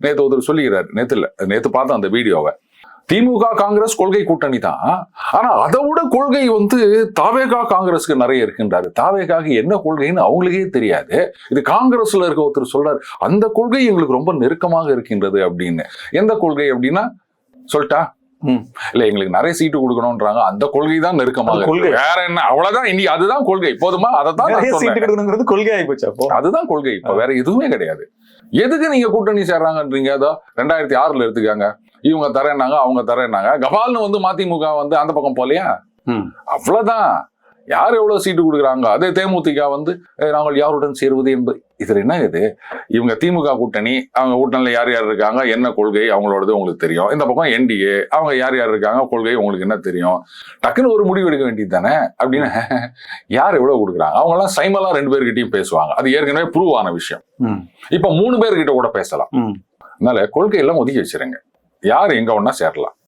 நேத்து ஒருத்தர் சொல்லிக்கிறாரு, நேத்து பார்த்தேன் அந்த வீடியோவை. திமுக காங்கிரஸ் கொள்கை கூட்டணி தான், ஆனா அதை விட கொள்கை தாவேகா காங்கிரஸ்க்கு நிறைய இருக்கின்றாரு. தாவேகாக்கு என்ன கொள்கைன்னு அவங்களுக்கே தெரியாது. இது காங்கிரஸ்ல இருக்க ஒருத்தர் சொல்றாரு, அந்த கொள்கை எங்களுக்கு ரொம்ப நெருக்கமாக இருக்கின்றது அப்படின்னு. எந்த கொள்கை அப்படின்னா சொல்லிட்டா, இல்ல எங்களுக்கு நிறைய சீட்டு கொடுக்கணும்ன்றாங்க, அந்த கொள்கை தான் நெருக்கமாக கொள்கை. வேற என்ன, அவ்வளவுதான். இன்னைக்கு அதுதான் கொள்கை, போதுமா? அதைத்தான் கொள்கை ஆயிப்போச்சு. அதுதான் கொள்கை, இப்ப வேற எதுவுமே கிடையாது. எதுக்கு நீங்க கூட்டணி சேர்றாங்கன்றீங்க? அதோ 2006 எடுத்துக்காங்க, இவங்க தரேன்னாங்க, அவங்க தரேன்னாங்க, கபால்னு மதிமுக அந்த பக்கம் போலையா? அவ்வளவுதான். யார் எவ்வளவு சீட்டு கொடுக்குறாங்க. அதே தேமுதிக நாங்கள் யாருடன் சேருவது என்பது இதுல என்ன இது? இவங்க திமுக கூட்டணி, அவங்க கூட்டணியில யார் யார் இருக்காங்க, என்ன கொள்கை அவங்களோடது உங்களுக்கு தெரியும். இந்த பக்கம் என்டிஏ, அவங்க யார் யார் இருக்காங்க, கொள்கை உங்களுக்கு என்ன தெரியும். டக்குன்னு ஒரு முடிவு எடுக்க வேண்டியது தானே அப்படின்னு. யார் எவ்வளவு கொடுக்குறாங்க, அவங்க எல்லாம் சைமலா 2 பேர்கிட்டையும் பேசுவாங்க. அது ஏற்கனவே ப்ரூவ் ஆன விஷயம். இப்ப 3 பேர்கிட்ட கூட பேசலாம். அதனால கொள்கை எல்லாம் ஒதுக்கி வச்சிருங்க. யார் எங்க ஒன்னா சேரலாம்.